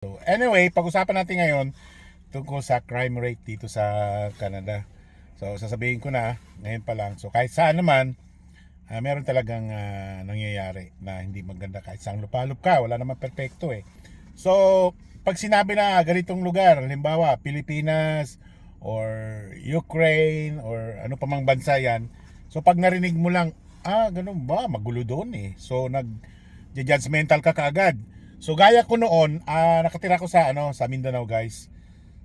So anyway, pag-usapan natin ngayon tungkol sa crime rate dito sa Canada. So sasabihin ko na ngayon pa lang. So kahit saan naman, meron talagang nangyayari na hindi maganda kahit saan lupalop ka. Wala naman perfecto eh. So pag sinabi na ganitong lugar, halimbawa Pilipinas or Ukraine or ano pa mang bansa yan. So pag narinig mo lang, ganun ba? Magulo doon eh. So nag-judgmental ka kaagad. So gaya ko noon, nakatira ko sa Mindanao, guys.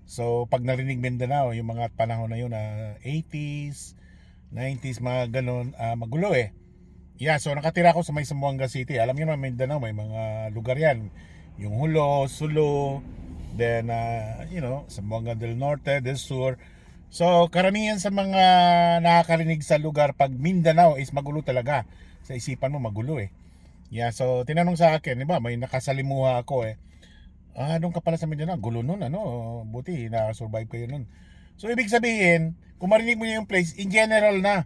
So pag narinig Mindanao, yung mga panahon na yun, 80s, 90s, mga ganun, magulo eh. Yeah, so nakatira ko sa may Zamboanga City. Alam niyo naman Mindanao, may mga lugar yan. Yung Hulo, Sulu, then Zamboanga del Norte, del Sur. So karamihan sa mga nakakarinig sa lugar pag Mindanao is magulo talaga. Sa isipan mo magulo eh. Yeah, so tinanong sa akin, di ba, may nakasalimuha ako eh. Doon ka pala sa Mindanao, gulo nun, buti na-survive kayo nun. So ibig sabihin, kung marinig mo yung place, in general na,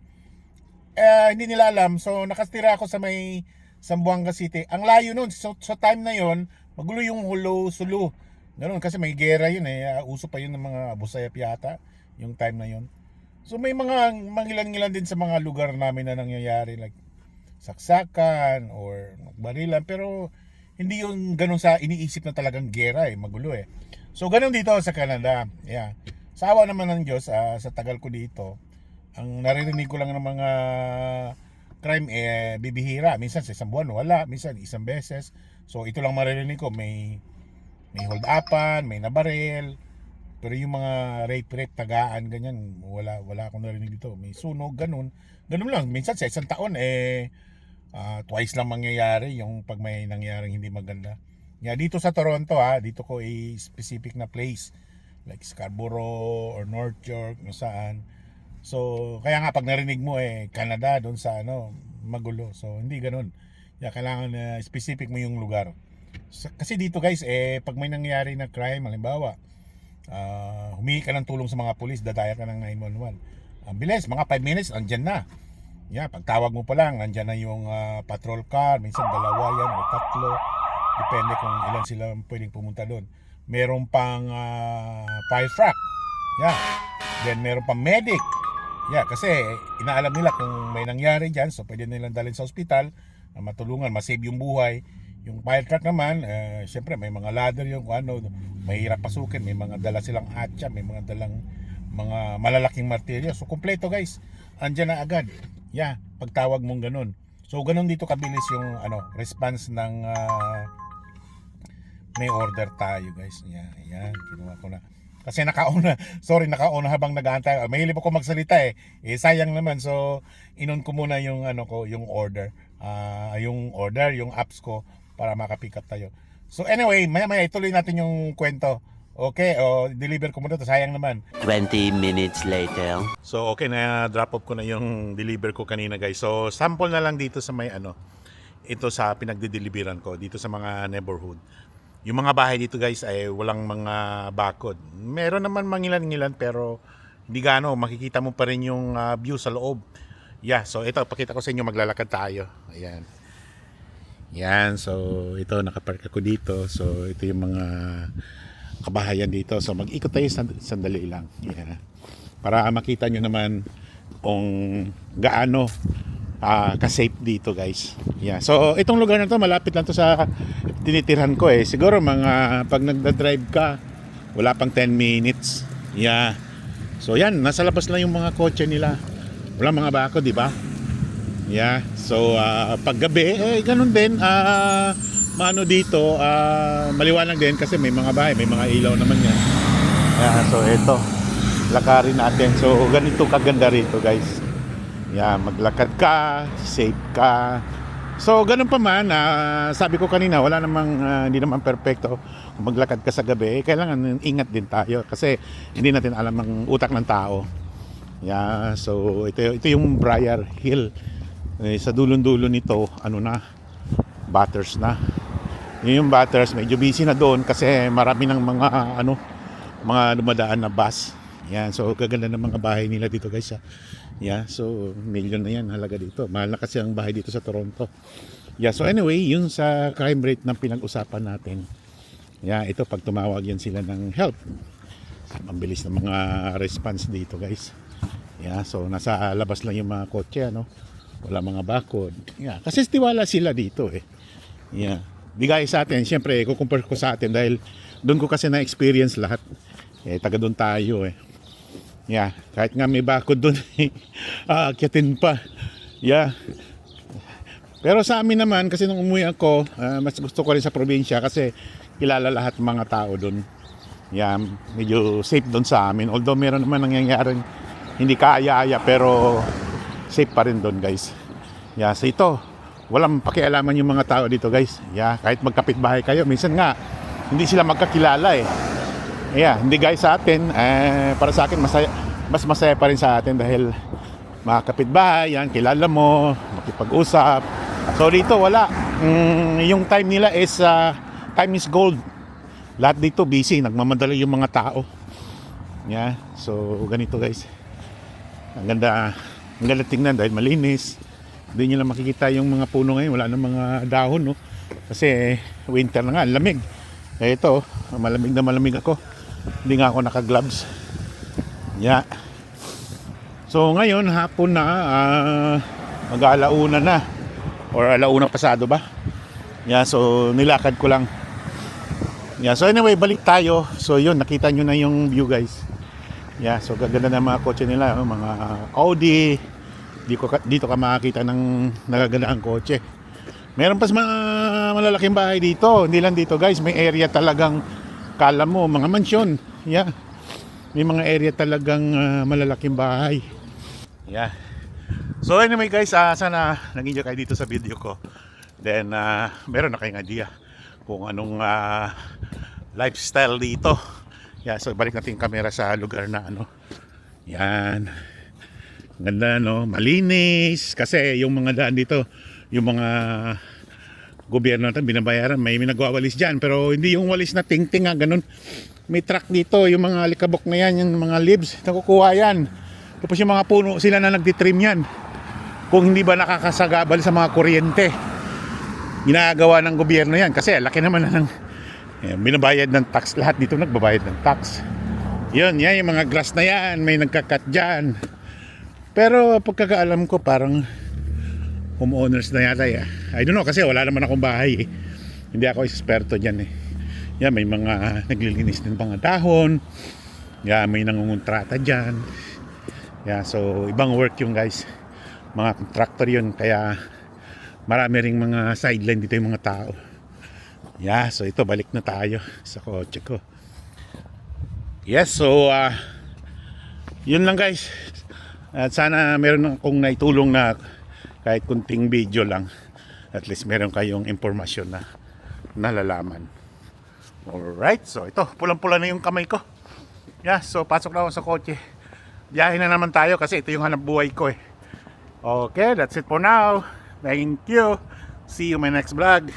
hindi nila alam. So nakastira ako sa may Zamboanga City. Ang layo nun, so sa time na yon, magulo yung Hulo, Sulu. Ganun, kasi may gera yun eh. Uso pa yun ng mga Busayap yata, yung time na yon. So may mga mangilan-ngilan din sa mga lugar namin na nangyayari, like saksakan or barilan, pero hindi yung ganun sa iniisip na talagang gera eh, magulo eh. So ganun dito sa Canada. Yeah. Sa awa naman ng Diyos, sa tagal ko dito, ang naririnig ko lang ng mga crime bibihira. Minsan sa isang buwan wala, minsan isang beses. So ito lang maririnig ko, may hold upan, may nabaril. Pero yung mga rape, tagaan, ganyan, wala akong narinig dito. May sunog, ganun. Ganun lang. Minsan sa isang taon, twice lang mangyayari yung pag may nangyaring hindi maganda. Dito sa Toronto, dito ko specific na place. Like Scarborough or North York, kung saan. So, kaya nga pag narinig mo, Canada, doon sa magulo. So, hindi ganun. Kailangan specific mo yung lugar. Kasi dito guys, pag may nangyari na crime, halimbawa, humingi ka ng tulong sa mga pulis, dadaya ka ng 911. Ang bilis, mga 5 minutes, andyan na. Pagtawag mo pa lang, andyan na yung patrol car, minsan dalawa yan o tatlo. Depende kung ilan sila pwedeng pumunta doon. Meron pang fire truck. Then meron pang medic. Kasi inaalam nila kung may nangyari dyan, so pwede nilang dalhin sa ospital, matulungan, masave yung buhay. Yung fire truck naman, syempre may mga ladder yung mahirap pasukin, may mga dala silang hatcha, may mga dalang mga malalaking martilyo. So kumpleto guys, andyan na agad. Pagtawag mong ganun. So ganun dito kabilis yung response ng may order tayo guys. Kinuha ko na. Kasi nakauna, nakauna habang nag-aantay. Mahilig ako magsalita eh. Sayang naman. So inon ko muna yung yung order. Yung apps ko para makapick up tayo. So anyway, maya ituloy natin yung kwento. Okay, deliver ko muna to, sayang naman. 20 minutes later. So okay, na drop off ko na yung deliver ko kanina guys. So sample na lang dito sa may ito sa pinagde-deliveran ko dito sa mga neighborhood. Yung mga bahay dito guys ay walang mga bakod. Meron naman mangilan-ngilan pero hindi gaano, makikita mo pa rin yung view sa loob. So ito, pakita ko sa inyo, maglalakad tayo. So ito, nakapark ako dito. So ito yung mga kabahayan dito. So mag-ikot tayo sandali lang. Para makita nyo naman kung gaano ka-safe dito guys. So itong lugar na to, malapit lang to sa tinitirhan ko siguro mga pag nagda-drive ka, wala pang 10 minutes. So nasa labas lang yung mga kotse nila. Wala mga bako, di ba? So pag gabi, ganun din. Dito, maliwanag din kasi may mga bahay, may mga ilaw naman yan. So ito, lakarin natin. So ganito kaganda rito guys. Maglakad ka, safe ka. So ganun pa man, sabi ko kanina, wala namang hindi naman perfecto. Kung maglakad ka sa gabi, kailangan ingat din tayo kasi hindi natin alam ang utak ng tao. So ito yung Briar Hill. Sa dulon-dulo nito, Batters na. Yung Batters, medyo busy na doon kasi marami ng mga dumadaan na bus. So gaganda ng mga bahay nila dito guys. So million na yan halaga dito. Mahal na kasi ang bahay dito sa Toronto. So anyway, yun sa crime rate na pinag-usapan natin. Yeah, ito pag tumawag yan sila ng help. Mabilis na mga response dito, guys. Yeah, so nasa labas lang yung mga kotse, ano. Wala mga bakod. Yeah, kasi tiwala sila dito eh. Yeah. Di gaya sa atin, syempre, kukumpare ko sa atin dahil doon ko kasi na-experience lahat. Eh, taga doon tayo eh. Yeah, kahit nga may bakod doon, aakyatin pa. Yeah. Pero sa amin naman, kasi nung umuwi ako, mas gusto ko rin sa probinsya kasi kilala lahat ng mga tao doon. Yeah, medyo safe doon sa amin. Although meron naman nangyayaring hindi kaaya-aya, pero safe pa rin doon, guys. Yeah, so ito, walang pakialaman yung mga tao dito, guys. Yeah, kahit magkapitbahay kayo, minsan nga hindi sila magkakilala eh. Yeah, hindi guys sa atin, para sa akin mas masaya pa rin sa atin dahil mga kapitbahay, yan, kilala mo, makipag-usap. So dito wala. Yung time nila is time is gold. Lahat dito busy, nagmamadali yung mga tao. Yeah, so ganito guys. Ang ganda tingnan dahil malinis. Hindi nyo lang makikita yung mga puno ngayon, wala nang mga dahon, no? Kasi winter na nga, lamig. Eh ito, malamig na malamig ako. Hindi nga ako naka-gloves. Yeah. So ngayon hapon na, mag-alauna na or alauna pasado ba? Yeah, so nilakad ko lang. Yeah, so anyway, balik tayo. So yun, nakita nyo na yung view, guys. Yeah, so gaganda na mga kotse nila, mga Audi. Dito ka makakita ng nagagandang kotse. Meron pa mga malalaking bahay dito. Hindi lang dito, guys, may area talagang kala mo, mga mansyon. Yeah. May mga area talagang malalaking bahay. Yeah. So anyway, guys, sana nag-enjoy kayo dito sa video ko. Then meron na kayong idea kung anong lifestyle dito. Yeah, so balik natin yung camera sa lugar na ano. Yan. Ganda, no? Malinis. Kasi yung mga daan dito, yung mga gobyerno natin binabayaran, may nagwawalis dyan, pero hindi yung walis na ting-ting ganun. May truck dito, yung mga alikabok na yan, yung mga leaves, nakukuha yan. Tapos yung mga puno, sila na nagtitrim yan. Kung hindi ba nakakasagabal sa mga kuryente, ginagawa ng gobyerno yan. Kasi laki naman na ng binabayad ng tax, lahat dito nagbabayad ng tax. Yun, yan yung mga grass na yan, may nagkakat dyan. Pero pagkakaalam ko parang homeowners na yata ya. I don't know kasi wala naman akong bahay eh. Hindi ako eksperto dyan eh. Yeah, may mga naglilinis din mga dahon. Yeah, may nangungontrata dyan. Yeah, so ibang work yung guys. Mga contractor yun. Kaya marami ring mga sideline dito yung mga tao. Yeah, so ito balik na tayo sa kotse ko. Yes, so yun lang guys. At sana meron akong naitulong na kahit kunting video lang, at least meron kayong impormasyon na nalalaman. Alright, so ito, pulang-pula na yung kamay ko. Yeah, so pasok na ako sa kotse. Biyahe na naman tayo kasi ito yung hanap buhay ko eh. Okay, that's it for now. Thank you. See you in my next vlog.